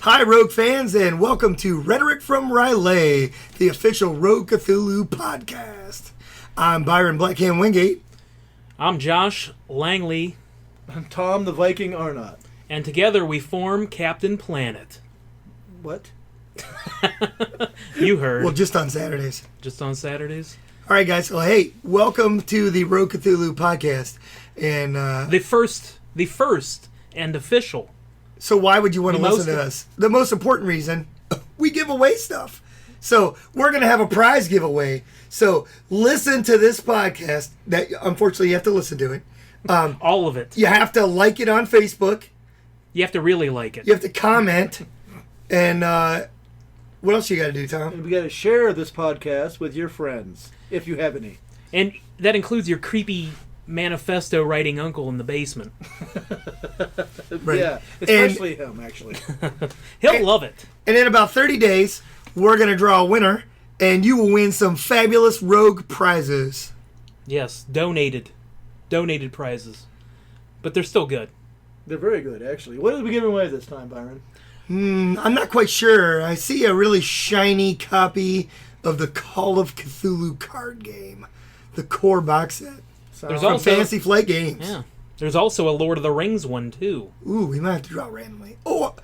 Hi, Rogue fans, and welcome to Rhetoric from Riley, the official Rogue Cthulhu podcast. I'm Byron Blackhand Wingate. I'm Josh Langley. I'm Tom the Viking Arnott. And together we form Captain Planet. What? You heard. Well, just on Saturdays. Just on Saturdays? All right, guys. Well, hey, welcome to the Rogue Cthulhu podcast. And the first and official. So why would you want to listen to us? The most important reason, we give away stuff. So we're going to have a prize giveaway. So listen to this podcast. That unfortunately you have to listen to it. All of it. You have to like it on Facebook. You have to really like it. You have to comment. And what else you got to do, Tom? And we got to share this podcast with your friends, if you have any. And that includes your creepy manifesto writing uncle in the basement. Right. Yeah, especially him, actually. He'll love it. And in about 30 days, we're going to draw a winner, and you will win some fabulous Rogue prizes. Yes, donated prizes. But they're still good. They're very good, actually. What did we give away this time, Byron? I'm not quite sure. I see a really shiny copy of the Call of Cthulhu card game, the core box set. There's From also Fantasy Flight Games. Yeah. There's also a Lord of the Rings one, too. Ooh, we might have to draw randomly. Oh,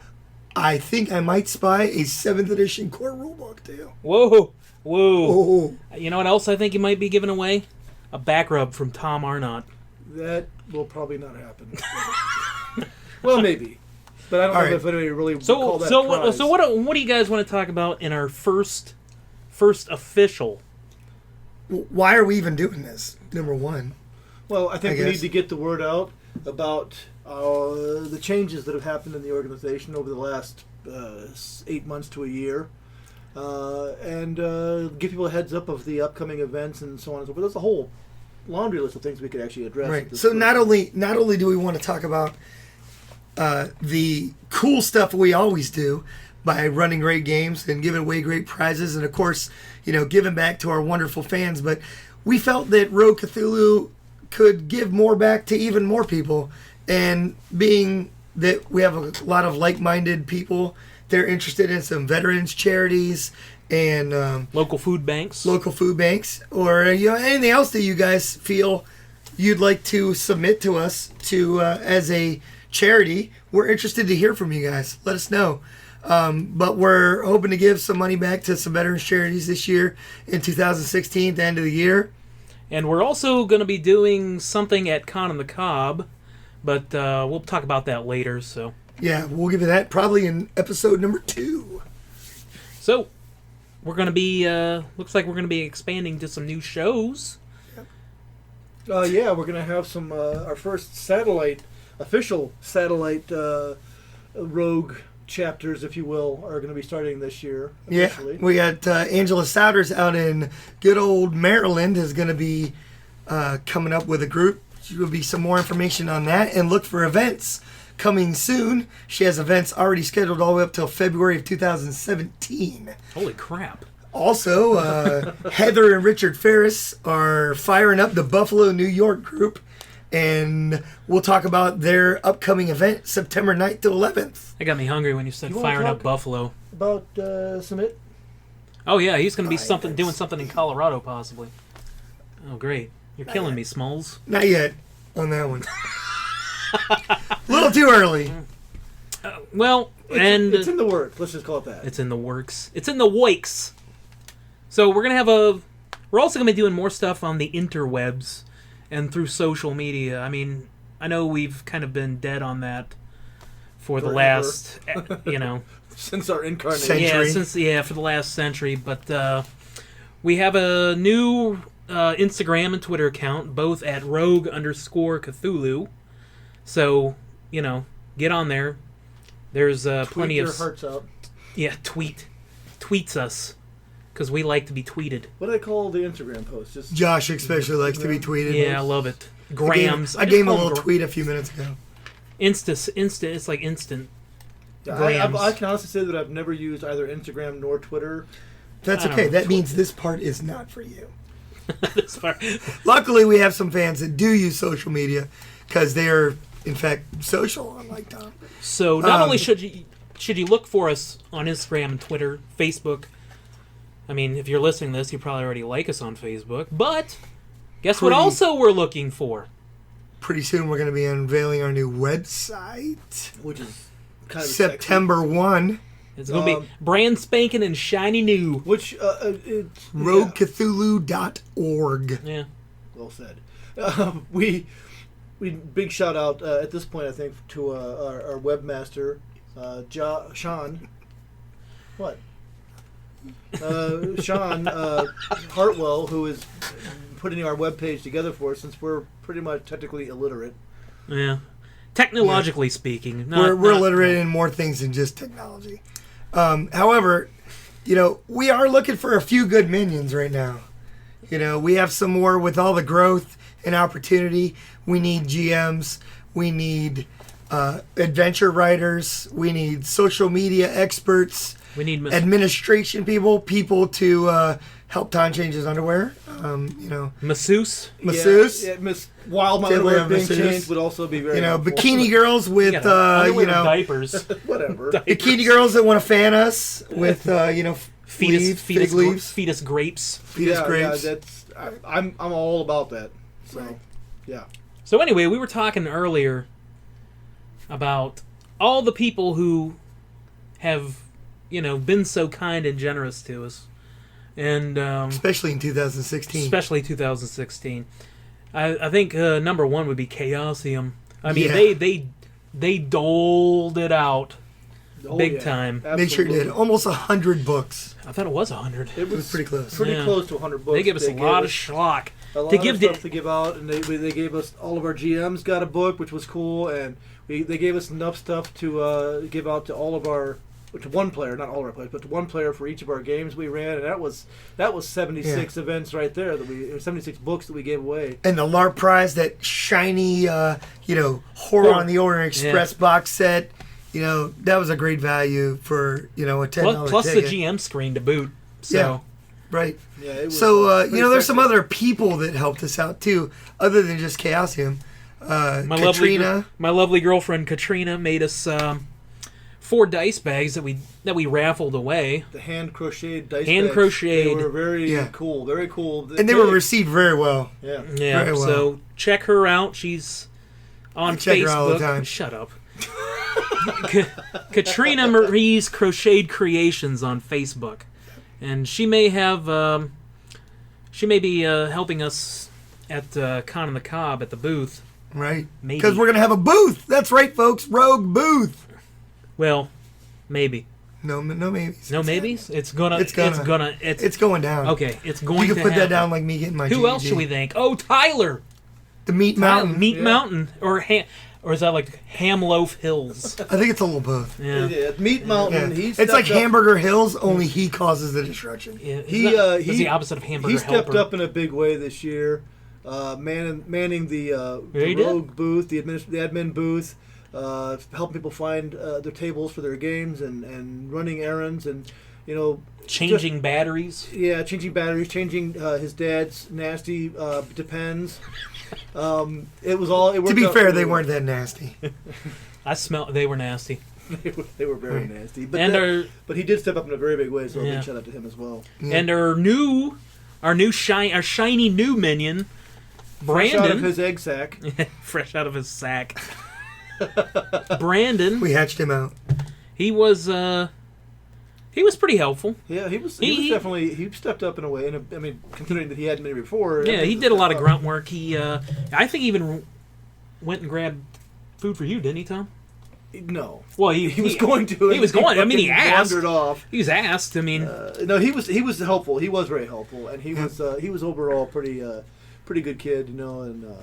I think I might spy a 7th edition core rulebook, too. Whoa. Oh. You know what else I think you might be giving away? A back rub from Tom Arnott. That will probably not happen. Well, maybe. But I don't know if anybody really would call that prize. So what do you guys want to talk about in our first official? Why are we even doing this? Number one. Well, I think we need to get the word out about the changes that have happened in the organization over the last 8 months to a year. And give people a heads up of the upcoming events and so on and so forth. There's a whole laundry list of things we could actually address. Right. So not only do we want to talk about the cool stuff we always do by running great games and giving away great prizes and, of course, giving back to our wonderful fans, but we felt that Rogue Cthulhu could give more back to even more people, and being that we have a lot of like-minded people, they're interested in some veterans charities and local food banks, or anything else that you guys feel you'd like to submit to us to as a charity. We're interested to hear from you guys. Let us know. But we're hoping to give some money back to some veterans charities this year in 2016, the end of the year. And we're also going to be doing something at Con on the Cob, but we'll talk about that later. So yeah, we'll give you that probably in episode number 2. So we're going to be looks like we're going to be expanding to some new shows. Yeah, we're going to have some our first official satellite Rogue chapters, if you will, are going to be starting this year. Officially. Yeah, we got Angela Souders out in good old Maryland is going to be coming up with a group. There will be some more information on that, and look for events coming soon. She has events already scheduled all the way up till February of 2017. Holy crap. Also, Heather and Richard Ferris are firing up the Buffalo, New York group, and we'll talk about their upcoming event, September 9th to 11th. That got me hungry when you said firing up Buffalo. About Summit? Oh, yeah, he's going to be doing something in Colorado, possibly. Oh, great. You're killing me, Smalls. Not yet on that one. A little too early. It's in the works. Let's just call it that. It's in the works. It's in the wakes. So we're going to have we're also going to be doing more stuff on the interwebs and through social media. I mean, I know we've kind of been dead on that for the last, since our incarnation. Century. Yeah, for the last century. But we have a new Instagram and Twitter account, both at Rogue_Cthulhu. So, get on there. There's plenty of... Tweet your hearts out. Yeah, tweets us. Because we like to be tweeted. What do they call the Instagram post? Just Josh especially likes to be tweeted. Yeah, I love it. Grams. I gave him a little tweet a few minutes ago. Instant. It's like instant. Yeah, grams. I can honestly say that I've never used either Instagram nor Twitter. That's okay. That means this part is not for you. This part. Luckily, we have some fans that do use social media because they are in fact, social, unlike Tom. So not only should should you look for us on Instagram and Twitter, Facebook? I mean, if you're listening to this, you probably already like us on Facebook. But guess what also we're looking for? Pretty soon we're going to be unveiling our new website. Which is kind of September 1. It's going to be brand spanking and shiny new. Which, it's... RogueCthulhu.org. Yeah. Well said. We big shout out at this point, I think, to our webmaster, Sean. What? Sean Hartwell, who is putting our webpage together for us, since we're pretty much technically illiterate. Yeah. Technologically speaking. We're illiterate in more things than just technology. However, we are looking for a few good minions right now. We have some more with all the growth and opportunity. We need GMs. We need adventure writers. We need social media experts. We need administration people to help Tom change his underwear. Masseuse. Yeah, while my underwear being changed would also be very helpful. Bikini girls with diapers. Whatever. Bikini girls that want to fan us with fetus leaves. Fetus grapes. Fetus grapes. Yeah, I'm all about that. So, right. Yeah. So anyway, we were talking earlier about all the people who have, been so kind and generous to us, and especially in 2016. Especially 2016. I think number one would be Chaosium. I mean, they doled it out. Big time. Absolutely. They sure did. Almost 100 books. I thought it was 100. It was pretty close. Pretty close to 100 books. They gave us a lot of schlock. A lot of stuff to give out, and they gave us, all of our GMs got a book, which was cool, and they gave us enough stuff to give out to all of our, to one player, not all of our players, but to one player for each of our games we ran, and that was 76 events right there, 76 books that we gave away. And the LARP prize, that shiny, Horror on the Orient Express box set. That was a great value for, a $10 plus ticket. the GM screen to boot. So. Yeah, right. Yeah, it was there's some other people that helped us out, too, other than just Chaosium. Katrina. My lovely girlfriend, Katrina, made us 4 dice bags that we raffled away. The hand-crocheted dice bags. Hand-crocheted. They were very cool, very cool. And they were received very well. Yeah. Very well. So check her out. She's on Facebook. Check her all the time. Shut up. Katrina Marie's Crocheted Creations on Facebook, and she may be helping us at Con on the Cob at the booth. Right. Maybe. Because we're gonna have a booth. That's right, folks. Rogue booth. Well, maybe. No maybes. No maybes. It's going down. Okay, it's going. You to can put happen. that down like me getting my. Who GED. else should we thank? Oh, Tyler. The Meat Mountain. Meat Mountain, or is that like Hamloaf Hills? I think it's a little both. Yeah. Meat Mountain. Yeah. It's like Hamburger Hills, only he causes the destruction. Yeah. He's the opposite of Hamburger. He stepped up in a big way this year, manning the Rogue booth, the admin booth, helping people find their tables for their games and running errands and changing batteries. Yeah, changing batteries, changing his dad's nasty Depends. It was all. It worked to be out fair, really they well. weren't that nasty. They were nasty. They were very nasty. But but he did step up in a very big way, so a big shout out to him as well. Yeah. And our shiny new minion, Brandon, fresh out of his egg sack. Fresh out of his sack. Brandon. We hatched him out. He was pretty helpful. Yeah, he was definitely. He stepped up in a way, and I mean, considering that he hadn't been here before. Yeah, he did a lot of grunt work. He, I think, even went and grabbed food for you, didn't he, Tom? No. Well, he was going to. He was going. I mean, he asked. Wandered off. He was asked. I mean, no, he was helpful. He was very helpful, and he was overall pretty good kid, and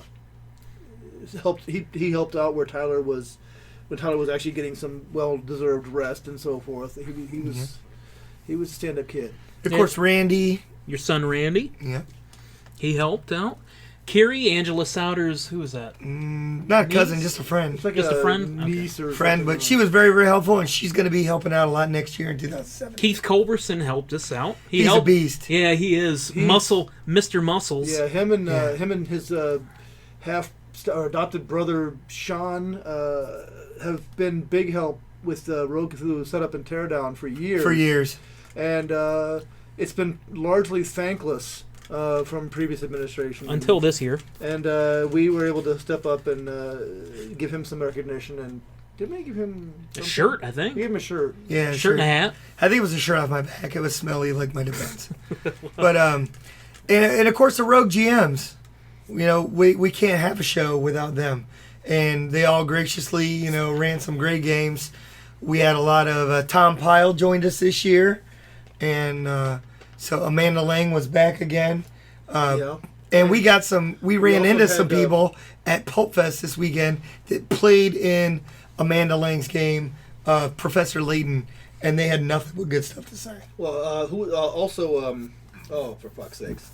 helped. He helped out where Tyler was. When Tyler was actually getting some well-deserved rest and so forth, he was a stand-up kid. Of course, Randy. Your son, Randy. Yeah. He helped out. Kiri, Angela Souders, who was that? Not a cousin, just a friend. It's like just a friend? Niece or friend, but she was very, very helpful, and she's going to be helping out a lot next year in 2007. Keith Culberson helped us out. He's a beast. Yeah, he is. Mr. Muscles. Yeah, him and his adopted brother Sean have been big help with Rogue Cthulhu Setup and Teardown for years. And it's been largely thankless from previous administration. Until this year. And we were able to step up and give him some recognition. And didn't we give him a shirt, I think? We gave him a shirt. Yeah, a shirt and a hat. I think it was a shirt off my back. It was smelly like my defense. But, and of course the Rogue GMs. We can't have a show without them. And they all graciously, ran some great games. We had a lot of Tom Pyle joined us this year. And so Amanda Lang was back again. And we ran into some people at Pulp Fest this weekend that played in Amanda Lang's game, Professor Layton, and they had nothing but good stuff to say. Well, for fuck's sakes.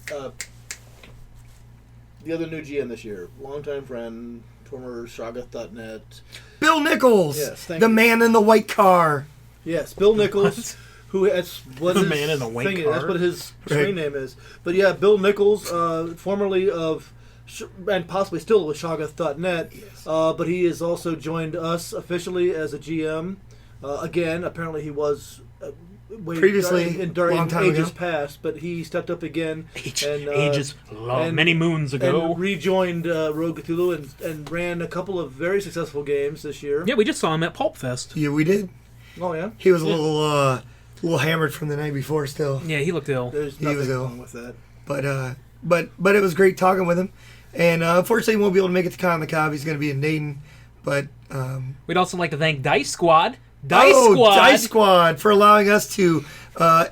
The other new GM this year, longtime friend, former Shoggoth.net. Bill Nichols, yes, the man in the white car. Yes, Bill Nichols, who that's what the his man in the white car. That's what his screen name is. But yeah, Bill Nichols, formerly of, and possibly still with Shoggoth.net, yes. But he has also joined us officially as a GM. Again, apparently he was. Previously, during long time ages ago. past, but he stepped up again many moons ago, and rejoined Rogue Cthulhu and ran a couple of very successful games this year. Yeah, we just saw him at Pulp Fest. Yeah, we did. Oh yeah, he was a little hammered from the night before. Still, yeah, he looked ill. There's nothing wrong with that. But it was great talking with him. And unfortunately, he won't be able to make it to Con the Cob. He's going to be in Dayton. But we'd also like to thank Dice Squad. Dice Squad for allowing us to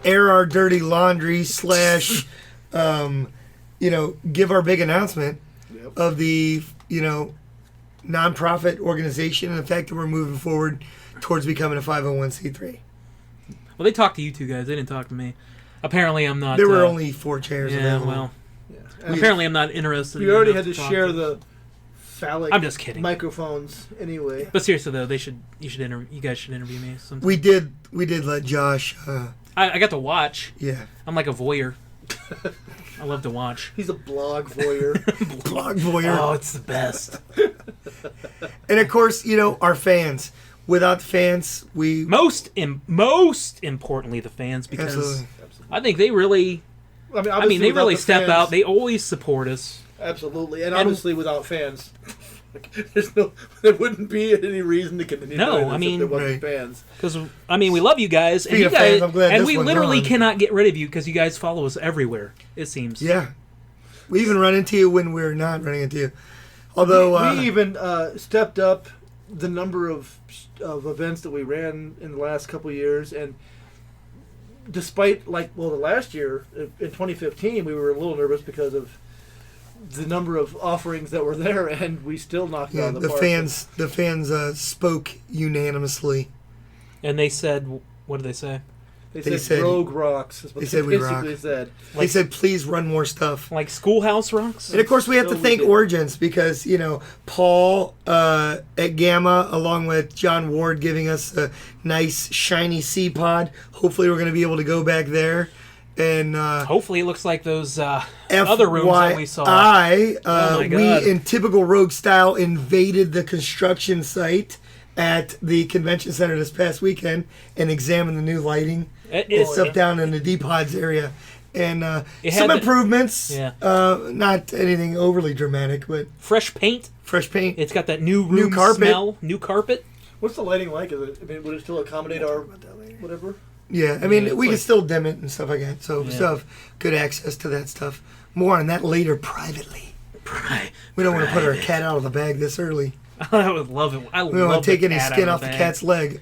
air our dirty laundry / give our big announcement of the nonprofit organization and the fact that we're moving forward towards becoming a 501c3. Well, they talked to you two guys. They didn't talk to me. Apparently, I'm not. There were only 4 chairs available. Well, apparently, I'm not interested. We already had to share the phallic. I'm just kidding. Microphones anyway. But seriously though, you guys should interview me sometime. We did let Josh. I got to watch. Yeah. I'm like a voyeur. I love to watch. He's a blog voyeur. Blog voyeur. Oh, it's the best. And of course, our fans. Without the fans, we most importantly the fans, because Absolutely. I think they really. I mean they really step out. They always support us. Absolutely, and obviously without fans, there wouldn't be any reason to continue. No, I mean, if there wasn't fans. Because we love you guys, and you guys, and we literally cannot get rid of you because you guys follow us everywhere. It seems. Yeah, we even run into you when we're not running into you. Although we even stepped up the number of events that we ran in the last couple of years, and despite the last year in 2015, we were a little nervous because of the number of offerings that were there, and we still knocked it out of the park. The fans spoke unanimously, and they said, "What did they say?" They said Rogue rocks. Is what they said we rock. They said please run more stuff, like Schoolhouse rocks. And of course, we have to thank Origins because Paul at Gamma, along with John Ward, giving us a nice shiny C-Pod. Hopefully, we're going to be able to go back there. And hopefully it looks like those other rooms that we saw. We, in typical Rogue style, invaded the construction site at the convention center this past weekend and examined the new lighting. It's up down in the D-Pods area. And some improvements. Yeah. Not anything overly dramatic, but... Fresh paint. It's got that new carpet. Smell. New carpet. What's the lighting like? Would it still accommodate our whatever? Yeah, I mean, we can still dim it and stuff like that. So we still have good access to that stuff. More on that later privately. We don't want to put our cat out of the bag this early. I would love it. We don't want to take any skin off the cat's leg.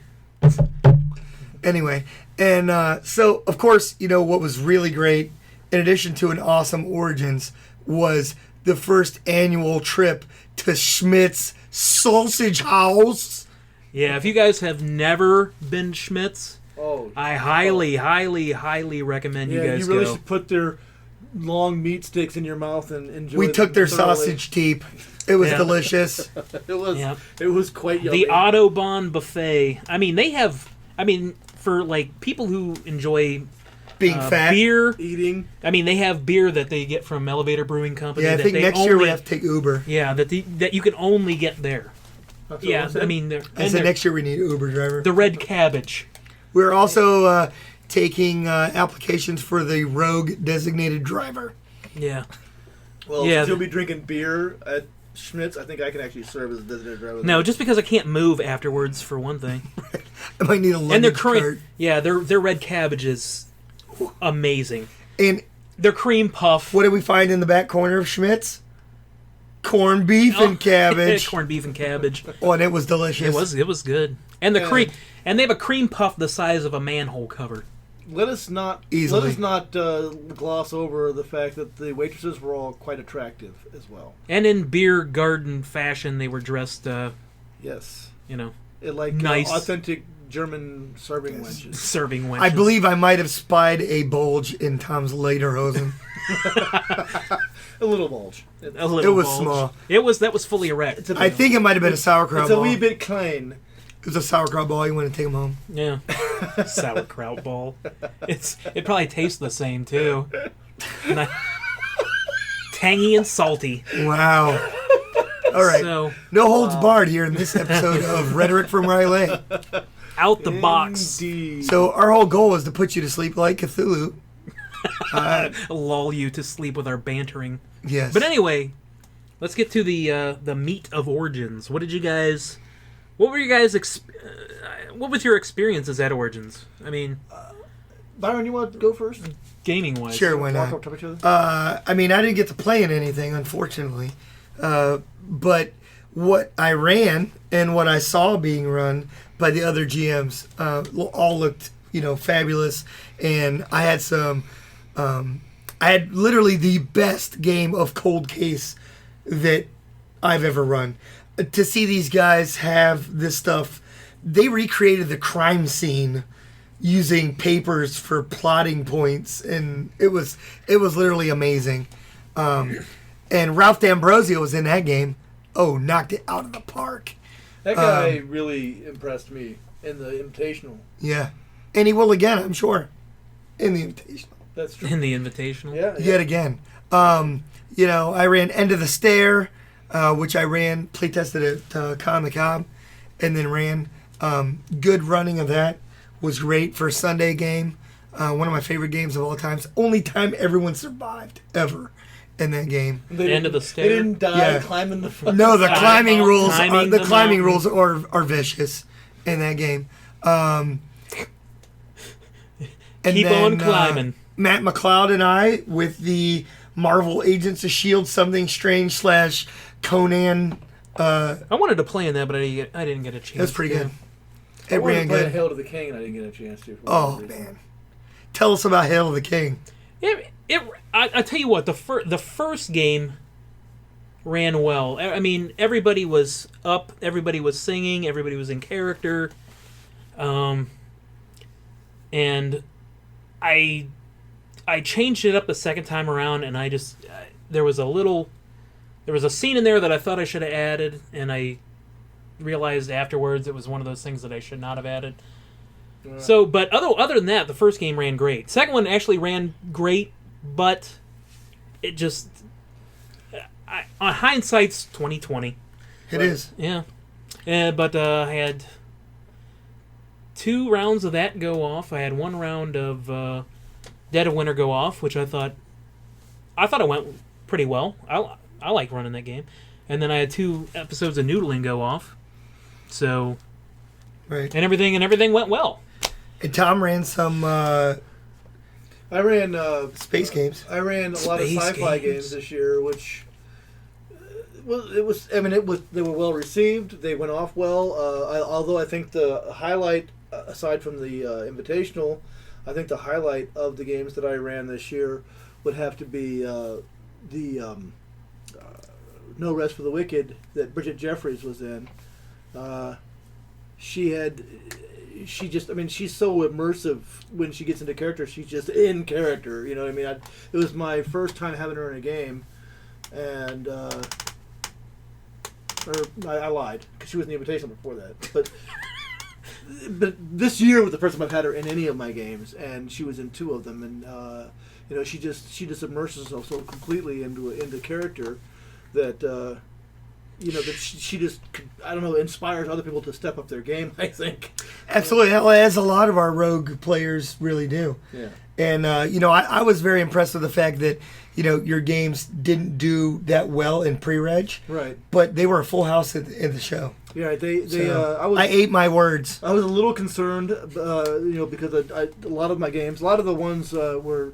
Anyway, and so, of course, what was really great, in addition to an awesome Origins, was the first annual trip to Schmidt's Sausage House. Yeah, if you guys have never been to Schmidt's, I highly, highly, highly recommend you guys go. You really should put their long meat sticks in your mouth and enjoy them. We took their sausage teep. It was delicious. It was quite yummy. The Autobahn buffet. I mean, they have... for people who enjoy being fat, beer, eating. I mean, they have beer that they get from Elevator Brewing Company. Yeah, I think next year we have to take Uber. Yeah, that you can only get there. That's what Yeah, I said. I mean, I said next year we need an Uber driver. the red cabbage. We're also taking applications for the rogue designated driver. Yeah. Well, Yeah. since you'll be drinking beer at Schmitz, I think I can actually serve as a designated driver. No, just because I can't move afterwards, for one thing. I might need a And their luggage cream, cart. yeah, their red cabbage is amazing. And Their cream puff. what did we find in the back corner of Schmitz? Corned beef and cabbage. Corned beef and cabbage. Oh, and it was delicious. It was good. And the Yeah. cream, and they have a cream puff the size of a manhole cover. Let us not Easily. gloss over the fact that the waitresses were all quite attractive as well. And in beer garden fashion, they were dressed, Yes, nice. nice, authentic German serving wenches. serving wenches. I believe I might have spied a bulge in Tom's lederhosen. A little bulge. A little It was bulge. small. That was fully erect. It's a I think it might have been a sauerkraut It's a ball. wee bit klein. It was a sauerkraut ball. You want to take them home? Yeah. Sauerkraut ball. It probably tastes the same too. Ni- Tangy and salty. Wow. All right. So No holds barred here in this episode of Rhetoric from Riley. out the box, Indeed. So our whole goal is to put you to sleep like Cthulhu. lull you to sleep with our bantering. Yes. But anyway, let's get to the meat of Origins. What did you guys? What were you guys? What was your experiences at Origins? I mean, Byron, you want to go first? gaming wise. Sure, why Walk not? up to each other. I mean, I didn't get to play in anything, unfortunately. But what I ran and what I saw being run by the other GMs all looked, fabulous. And I had I had literally the best game of Cold Case that I've ever run. To see these guys have this stuff, they recreated the crime scene using papers for plotting points, and it was literally amazing. And Ralph D'Ambrosio was in that game. Oh, knocked it out of the park. That guy really impressed me in the Invitational. Yeah, and he will again, I'm sure, in the Invitational. That's true. In the Invitational. Yeah. Yet again. I ran End of the Stair, which I ran, playtested at Con the Cob, and then ran. Good running of that. Was great for a Sunday game. One of my favorite games of all times. Only time everyone survived, ever, in that game. They End of the They stair. didn't die Yeah. climbing the. No, the climbing rules. Climbing The the climbing mountain. rules are vicious in that game. And Keep on climbing. Matt McLeod and I with the Marvel Agents of Shield Something Strange / Conan. I wanted to play in that, but I didn't get a chance. It was pretty to. good. I It wanted ran to play good. Hail to the King, and I didn't get a chance to. For Oh whatever reason. man, tell us about Hail of the King. I tell you what, the first game ran well. I mean, everybody was up, everybody was singing, everybody was in character, and I changed it up the second time around, and there was a scene in there that I thought I should have added, and I realized afterwards it was one of those things that I should not have added. So, but other than that, the first game ran great. Second one actually ran great, but it just on hindsight's 2020. It is. Yeah, but I had 2 rounds of that go off. I had 1 round of Dead of Winter go off, which I thought it went pretty well. I like running that game, and then I had 2 episodes of Noodling go off. So, Right. and everything went well. And Tom ran some I ran space games. I ran a lot of Space sci-fi games. games this year, which they were well received. They went off well. Although I think the highlight, aside from the Invitational, I think the highlight of the games that I ran this year would have to be the No Rest for the Wicked that Bridget Jeffries was in. She's so immersive when she gets into character. She's just in character. You know what I mean? It was my first time having her in a game, and I lied because she was in the Invitational before that. But this year was the first time I've had her in any of my games, and she was in 2 of them. And she just immerses herself so completely into character that that she just, I don't know, inspires other people to step up their game, I think. Absolutely. As a lot of our rogue players really do. Yeah. And, I was very impressed with the fact that, your games didn't do that well in pre-reg. Right. But they were a full house in the show. Yeah, I ate my words. I was a little concerned, because a lot of my games, a lot of the ones were,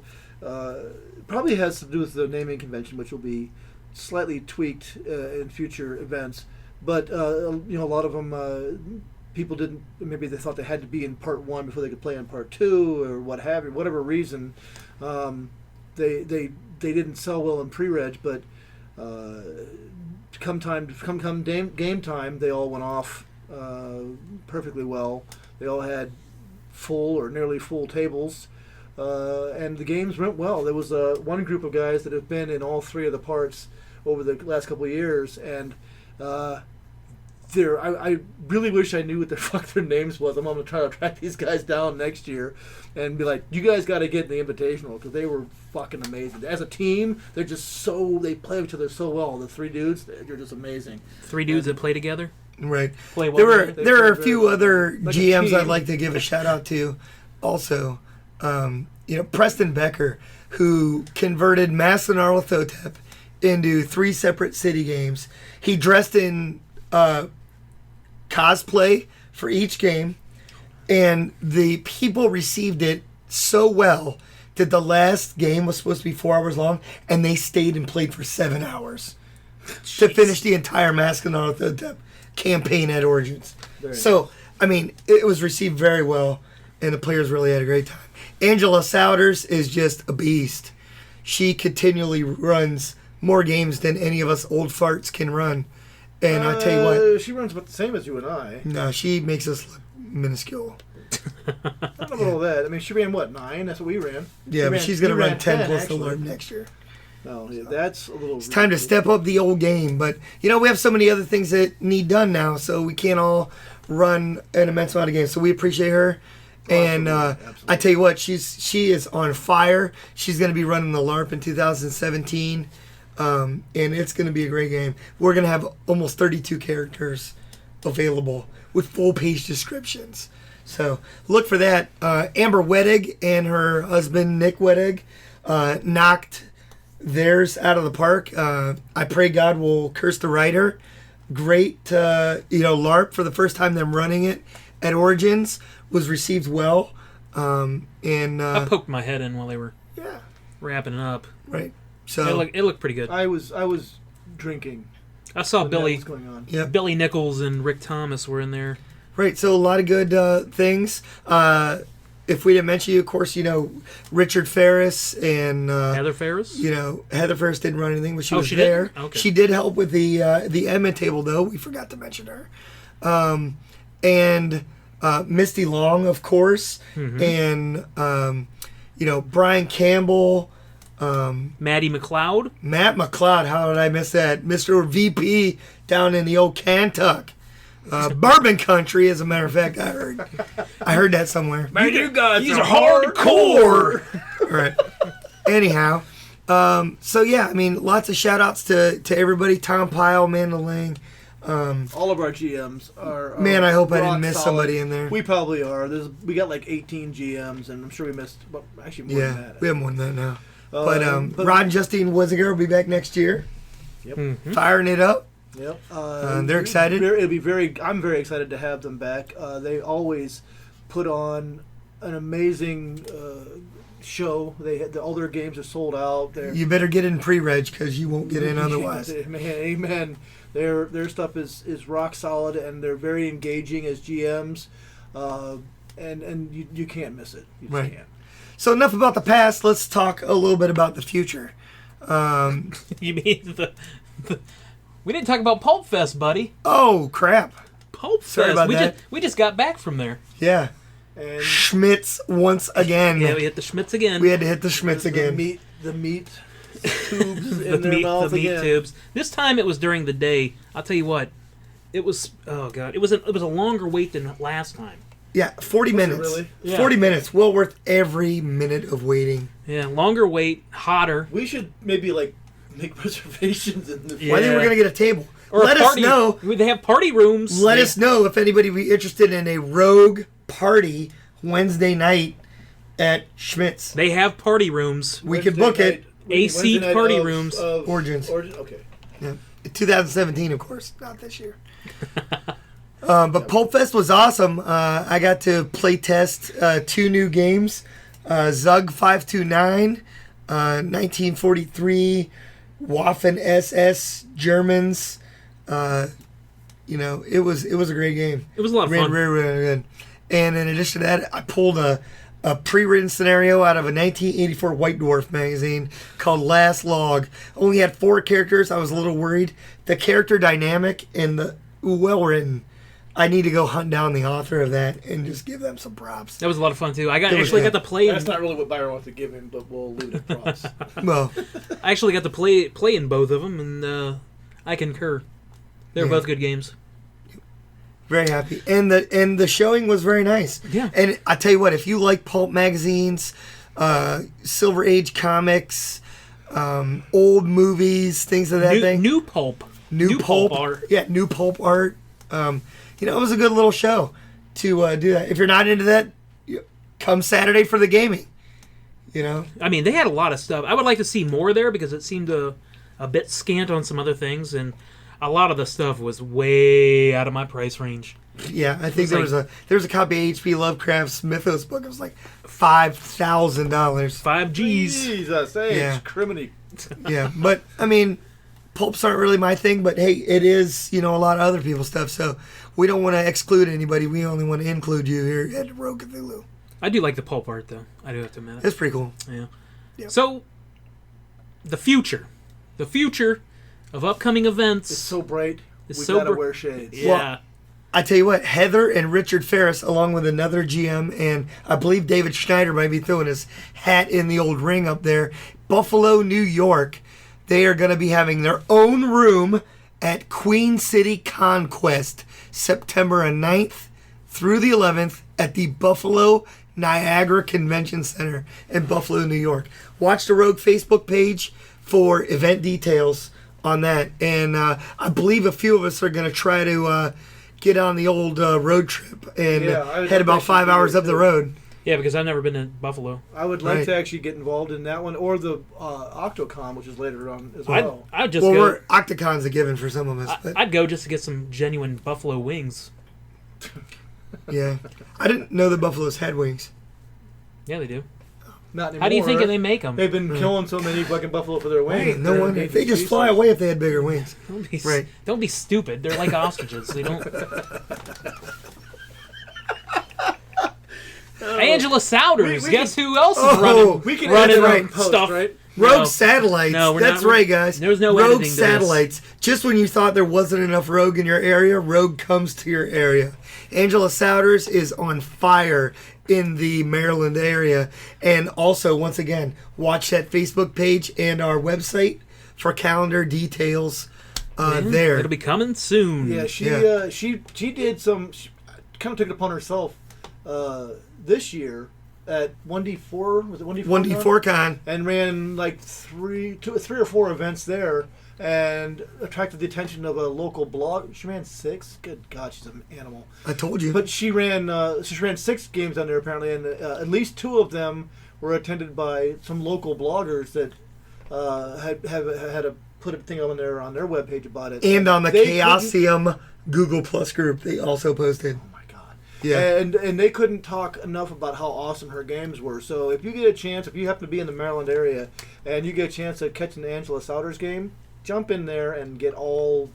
probably has to do with the naming convention, which will be slightly tweaked in future events. But, a lot of them, people didn't, maybe they thought they had to be in part 1 before they could play in part 2 or what have you, whatever reason. They didn't sell well in pre-reg, but come game time, they all went off perfectly well. They all had full or nearly full tables, and the games went well. There was one group of guys that have been in all 3 of the parts over the last couple of years, and I really wish I knew what the fuck their names was. I'm going to try to track these guys down next year and be like, you guys got to get in the Invitational, because they were fucking amazing. As a team, they're just they play each other so well. The 3 dudes, they're just amazing. 3 dudes that play together? Right. Play well there are a few other GMs I'd like to give a shout out to also. Preston Becker, who converted Massanar-Lathotep into 3 separate city games. He dressed in cosplay for each game, and the people received it so well that the last game was supposed to be 4 hours long, and they stayed and played for 7 hours to finish the entire Massanar-Lathotep campaign at Origins. So, it was received very well, and the players really had a great time. Angela Souders is just a beast. She continually runs more games than any of us old farts can run. And I tell you what, she runs about the same as you and I. No, she makes us look minuscule. I don't know about all that. She ran 9? That's what we ran. Yeah, but she's going to run 10 plus the Lord next year. No, yeah, that's a little. It's time to step up the old game, but we have so many other things that need done now, so we can't all run an immense amount of games. So we appreciate her. And absolutely. I tell you what, she is on fire. She's going to be running the LARP in 2017. And it's going to be a great game. We're going to have almost 32 characters available with full page descriptions. So look for that. Amber Wettig and her husband Nick Wettig knocked theirs out of the park. I pray God will curse the writer. Great, LARP for the first time them running it at Origins was received well. I poked my head in while they were wrapping it up. Right. So it looked pretty good. I was drinking. I saw Billy. What's going on? Yep. Billy Nichols and Rick Thomas were in there. Right. So a lot of good things. If we didn't mention you, of course, Richard Ferris and Heather Ferris. Heather Ferris didn't run anything, but she was she there. didn't? Okay. She did help with the admin table, though. We forgot to mention her. And Misty Long, of course, and Brian Campbell. Maddie McLeod. Matt McLeod, how did I miss that? Mr. VP down in the old Kentuck. Bourbon country, as a matter of fact, I heard that somewhere. Man, you guys are hardcore. Right. Anyhow, lots of shout outs to everybody. Tom Pyle, Amanda Lang. All of our GMs are Man, I hope I didn't miss solid. somebody in there. We probably are. We got like 18 GMs, and I'm sure we missed, actually more than that. We have more than that now. But Rod and Justine Wiziger will be back next year. Yep. Firing it up. Yep. They're excited. I'm very excited to have them back. They always put on an amazing show. All their games are sold out. You better get in pre-reg because you won't get in otherwise. Man, amen. Their stuff is rock solid, and they're very engaging as GMs, and you can't miss it. You just can't. So enough about the past. Let's talk a little bit about the future. You mean the we didn't talk about Pulp Fest, buddy. Oh crap! Pulp Sorry Fest. about that. We just got back from there. Yeah. And Schmitz once again. Yeah, we hit the Schmitz again. We had to hit the Schmitz again. The meat tubes in their mouth the meat again. tubes. This time it was during the day. I'll tell you what. It was it was a longer wait than last time. Yeah, 40 minutes. Really? Yeah. 40 minutes. Well worth every minute of waiting. Yeah, longer wait, hotter. We should maybe make reservations in the. Well, I think we're gonna get a table. Or let us know. They have party rooms. Let us know if anybody would be interested in a rogue party Wednesday night at Schmidt's. They have party rooms. We could book it. AC party rooms. Origins. Okay. Yeah. 2017, of course, not this year. But Pulp Fest was awesome. I got to play test 2 new games. Zug 529, 1943, Waffen SS Germans. It was a great game. It was a lot of fun. Really good. And in addition to that, I pulled a pre-written scenario out of a 1984 White Dwarf magazine called Last Log. Only had 4 characters. I was a little worried. The character dynamic and the well written. I need to go hunt down the author of that and just give them some props. That was a lot of fun too. I got to play. That's not really what Byron wants to give him, but we'll leave it at props. Well, I actually got to play in both of them, and I concur. They're both good games. very happy, and the showing was very nice. Yeah. And I tell you what, if you like pulp magazines, Silver Age comics, old movies, things of that thing, new pulp art. Yeah, new pulp art. It was a good little show to do that. If you're not into that, come Saturday for the gaming. I mean, they had a lot of stuff. I would like to see more there because it seemed a bit scant on some other things, and a lot of the stuff was way out of my price range. Yeah, I think there was a copy of H.P. Lovecraft's Mythos book. It was like $5,000. 5 Gs. Jesus, hey, Yeah. it's criminy. Yeah, but I mean, pulps aren't really my thing, but hey, it is, a lot of other people's stuff, so we don't want to exclude anybody. We only want to include you here at Rogue Cthulhu. I do like the pulp art, though. I do have to admit it. It's pretty cool. Yeah. Yep. So, the future of upcoming events. It's so bright. It's We so gotta wear shades. Yeah. Well, I tell you what, Heather and Richard Ferris, along with another GM, and I believe David Schneider might be throwing his hat in the old ring up there, Buffalo, New York, they are going to be having their own room at Queen City Conquest, September 9th through the 11th at the Buffalo Niagara Convention Center in Buffalo, New York. Watch the Rogue Facebook page for event details on that. And I believe a few of us are going to try to get on the old road trip and head about 5 hours up the road. Yeah, because I've never been to Buffalo. I would like to actually get involved in that one, or the Octocon, which is later on as well. I'd just go. Octacon's a given for some of us. I'd go just to get some genuine buffalo wings. Yeah. I didn't know that buffaloes had wings. Yeah, they do. Not anymore. How do you think they make them? They've been killing so many fucking buffalo for their wings. Hey, no wonder. They just fly away if they had bigger wings. Don't be stupid. They're like ostriches. They don't. Angela Souders. Guess who else is running stuff? Right? Rogue Satellites. No, that's right, guys. There's no Rogue editing Satellites. Just when you thought there wasn't enough Rogue in your area, Rogue comes to your area. Angela Souders is on fire in the Maryland area. And also, once again, watch that Facebook page and our website for calendar details there. It'll be coming soon. Yeah, she did some. She kind of took it upon herself this year at 1D4. Was it 1D4? 1D4 Con. And ran like three or four events there, and attracted the attention of a local blog. She ran 6. Good God, she's an animal. I told you. But she ran 6 games on there apparently, and at least 2 of them were attended by some local bloggers that had a put a thing on their webpage about it. And on the Chaosium Google Plus group, they also posted. Oh my God! Yeah, and they couldn't talk enough about how awesome her games were. So if you get a chance, if you happen to be in the Maryland area, and you get a chance to catch an Angela Souders game, jump in there and get all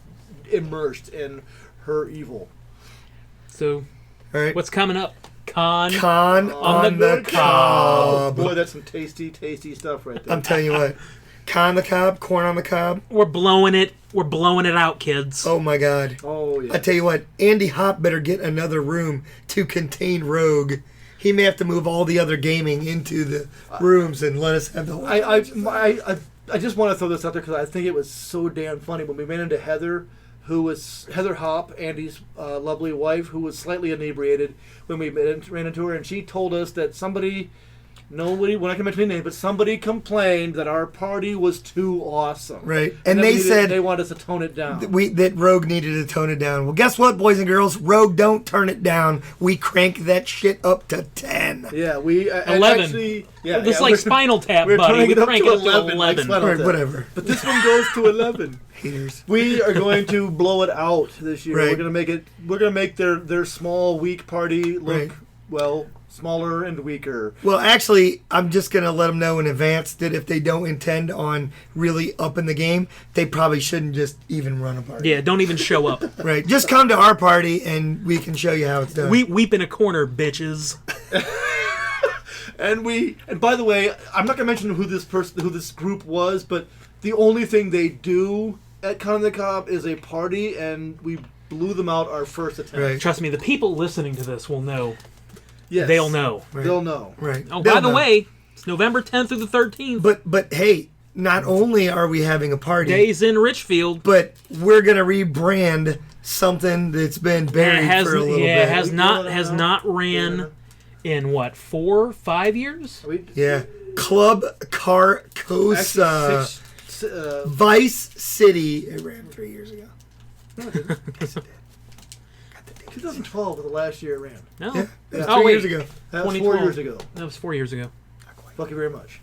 immersed in her evil. So, all right, what's coming up? Con on the cob. Boy, that's some tasty, tasty stuff right there. I'm telling you what. Con the cob, corn on the cob. We're blowing it out, kids. Oh my God. Oh yeah. I tell you what, Andy Hop better get another room to contain Rogue. He may have to move all the other gaming into the rooms and let us have the whole. I just want to throw this out there because I think it was so damn funny when we ran into Heather, who was Heather Hop, Andy's lovely wife, who was slightly inebriated when we ran into her, and she told us that somebody Nobody, we're not going to mention any name, but somebody complained that our party was too awesome. Right. And they said they want us to tone it down. that Rogue needed to tone it down. Well, guess what, boys and girls? Rogue don't turn it down. We crank that shit up to 10. Yeah, we 11. Actually, It's like Spinal Tap, we're buddy. turning We it up crank to it up to 11. 11. Like Right, whatever. But this one goes to 11. Haters. We are going to blow it out this year. Right. We're going to make it. We're going to make their small, weak party look Right. smaller and weaker. Well, actually, I'm just going to let them know in advance that if they don't intend on really upping the game, they probably shouldn't just even run a party. Yeah, don't even show up. Right. Just come to our party and we can show you how it's done. We weep in a corner, bitches. And by the way, I'm not going to mention who this group was, but the only thing they do at Con of the Cob is a party, and we blew them out our first attempt. Right. Trust me, the people listening to this will know. Yes. They'll know. Right. They'll know. Right. Oh, They'll by the know. way, it's November 10th through the 13th. But hey, not only are we having a party, Days in Richfield. but we're going to rebrand something that's been buried for a little bit. has not ran in what, 4-5 years? Yeah. Club Carcosa. Vice City. It ran 3 years ago. No, it didn't. Yes, it did. 2012 was the last year it ran. No. Yeah. That was Oh, 3 years wait. ago. That was 4 2012. years ago. That was 4 years ago. Thank you very much.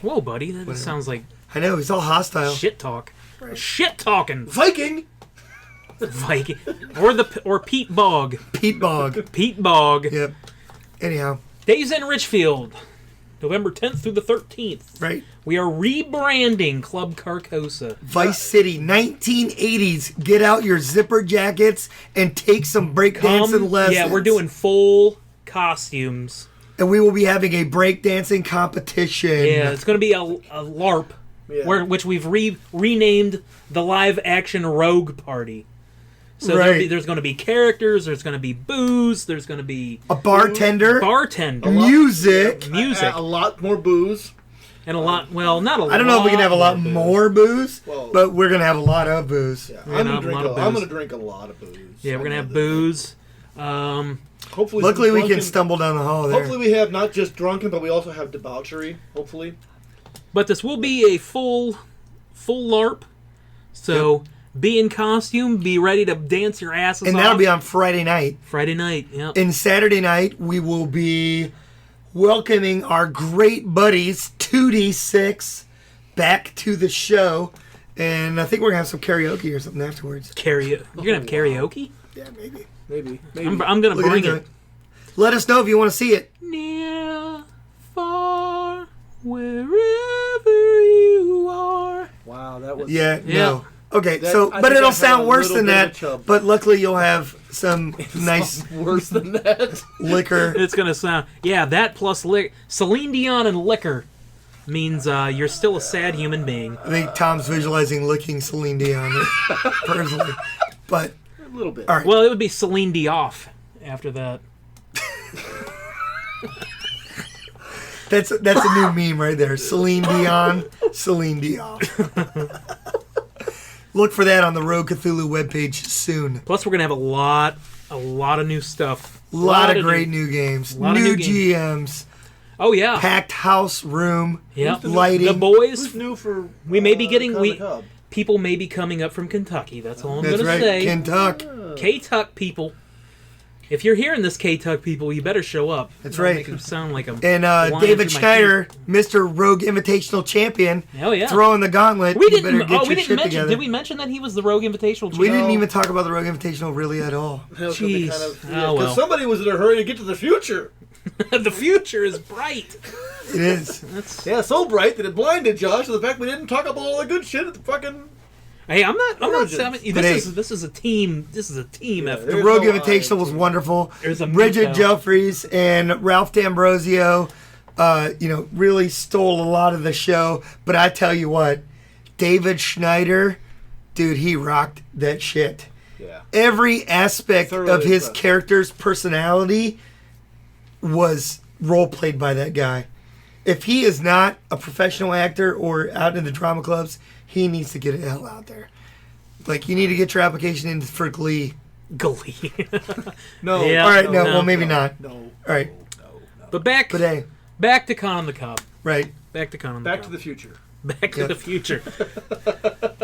Whoa, buddy, that sounds like I know. He's all hostile. shit talk. Right. Shit talking. Viking! Viking. Or Pete Bog. Pete Bog. Pete Bog. Yep. Anyhow. Days in Richfield. November 10th through the 13th. Right. We are rebranding Club Carcosa. Vice City, 1980s. Get out your zipper jackets and take some breakdancing lessons. Yeah, we're doing full costumes. And we will be having a breakdancing competition. Yeah, it's going to be a LARP, Yeah. which we've renamed the live action Rogue Party. So Right. there's going to be characters, there's going to be booze, there's going to be A bartender. bartender, Music. music, A lot more booze. and a lot. Well, not a lot. I don't know if we can have a lot booze. more booze, Well- but we're going to have a lot of booze. Yeah, We're I'm gonna gonna have a lot of I'm booze. gonna drink a lot of booze. Yeah, we're going to I have know booze. that. Hopefully, Luckily, some we can drunken- stumble down the hall there. Hopefully, we have not just drunken, but we also have debauchery. Hopefully, But this will be a full LARP. So be in costume, be ready to dance your asses And off. that'll be on Friday night. Friday night. Yep. And Saturday night, we will be welcoming our great buddies, 2D6, back to the show. And I think we're going to have some karaoke or something afterwards. You're gonna have karaoke? Yeah, maybe. maybe. I'm gonna Look bring into it. Let us know if you want to see it. Near, far, wherever you are. Wow, that was Yeah, Yeah. no. Okay, That- so, I but think it'll I had sound a worse little than bit of that. chub. But luckily, you'll have some nice worse than that. liquor. It's gonna sound that plus Celine Dion and liquor means you're still a sad human being. I think Tom's visualizing licking Celine Dion personally. But, A little bit. all right. Well, it would be Celine Dioff after that. That's a new meme right there. Celine Dion, Celine Dion. Look for that on the Rogue Cthulhu webpage soon. Plus, we're gonna have a lot of new stuff. A lot of great new games. lot of New new GMs. Oh yeah. Packed house room. Yeah. Lighting. The boys. Who's new for? We may be getting Con the Cob? people may be coming up from Kentucky. That's all I'm That's gonna right. say. Kentucky. K-Tuck people. If you're hearing this, K-Tuck people, you better show up. That's Don't right. Make them sound like a And lion David through my Schneider, Mr. Rogue Invitational Champion, Oh yeah. throwing the gauntlet. We You didn't. better get Oh, we your didn't shit mention. together. Did we mention that he was the Rogue Invitational We champion? didn't even talk about the Rogue Invitational really at all. That was gonna be Jeez. kind of- Oh, well. somebody was in a hurry to get to the future. The future is bright. It is. That's. Yeah, so bright that it blinded Josh to the fact we didn't talk about all the good shit at the fucking. Hey, I'm not. Origins. I mean, But hey- this is a team. This is a team effort. The There's Rogue no Invitational was I. wonderful. There's a Bridget Miko. Jeffries and Ralph D'Ambrosio, really stole a lot of the show. But I tell you what, David Schneider, dude, he rocked that shit. Yeah. Every aspect Thoroughly of his impressed. character's personality was role played by that guy. If he is not a professional actor or out in the drama clubs, he needs to get the hell out there. Like, you need to get your application in for Glee. Glee. No. Yeah. All right, no, no, well, maybe not. No. All right, But back but hey, Back to Con on the Cob. Right. Back to Con on the Back Cob. to the future. Back to the future.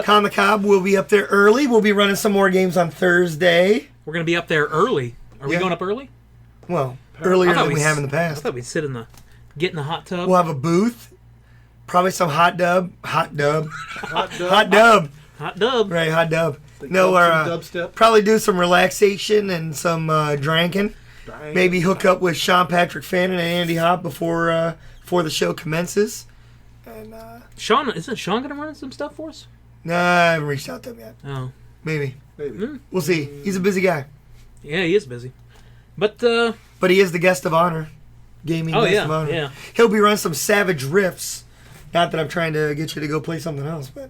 Con on the Cob will be up there early. We'll be running some more games on Thursday. We're going to be up there early. Are we going up early? Well, earlier than we have in the I past. thought we'd get in the hot tub. We'll have a booth. Probably some hot dub. Hot dub. Hot dub. Right, hot dub. Like No, dubstep. probably do some relaxation and some drinking. Maybe hook up with Sean Patrick Fannin and Andy Hopp before the show commences. And Sean, isn't Sean going to run some stuff for us? nah, I haven't reached out to him yet. Oh. Maybe. Maybe. We'll see. He's a busy guy. Yeah, he is busy. But he is the guest of honor. Gaming guest of honor. Yeah. He'll be running some Savage Riffs. Not that I'm trying to get you to go play something else, but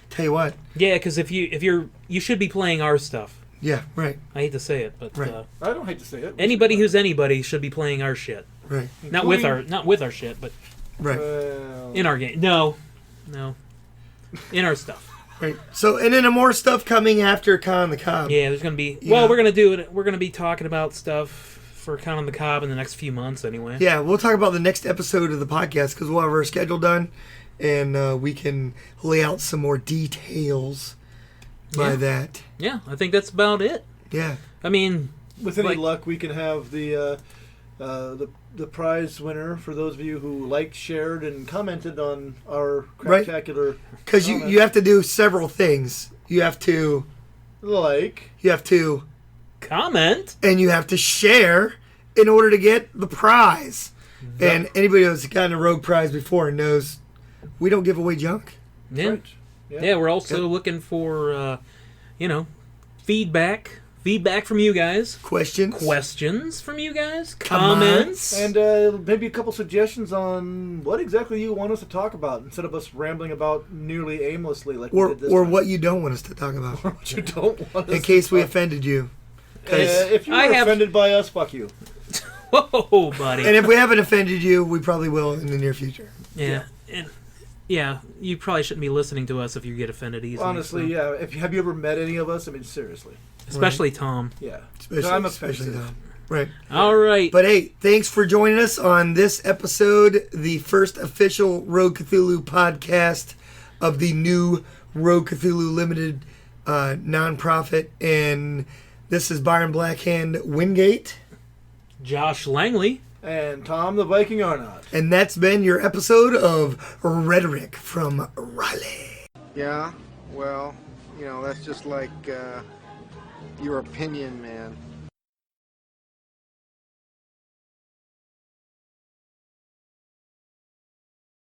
tell you what. Yeah, because you should be playing our stuff. Yeah, right. I hate to say it, but Right. I don't hate to say it. anybody who's anybody should be playing our shit. Right. Not with our shit, but Right. in our game. No. In our stuff. Right. So, and then more stuff coming after Con on the Cob. Yeah, there's gonna be. Yeah. We're gonna do it. We're gonna be talking about stuff for Con on the Cob in the next few months, anyway. Yeah, we'll talk about the next episode of the podcast because we'll have our schedule done, and we can lay out some more details by that. Yeah, I think that's about it. Yeah. I mean, with any like- luck, we can have the prize winner for those of you who liked, shared, and commented on our Right. spectacular. Because you have to do several things. You have to comment. and you have to share in order to get the prize. And anybody who's gotten a Rogue prize before knows we don't give away junk. Yeah. Right. Yeah, we're also looking for, feedback from you guys, questions from you guys, comments, And maybe a couple suggestions on what exactly you want us to talk about instead of us rambling about nearly aimlessly like we did this time. what you don't want us to talk about. What you don't want us In case to we talk- offended you. if you were offended by us, fuck you. Whoa, buddy. And if we haven't offended you, we probably will in the near future. Yeah. And you probably shouldn't be listening to us if you get offended easily. Honestly, so. yeah. Have you ever met any of us? I mean, seriously. Especially Tom. Yeah. Especially offensive. Tom. Right. All right. But hey, thanks for joining us on this episode, the first official Rogue Cthulhu podcast of the new Rogue Cthulhu Limited nonprofit. And this is Byron Blackhand Wingate. Josh Langley. And Tom the Viking Arnott. And that's been your episode of Rhetoric from Raleigh. Yeah, well, that's just like your opinion, man.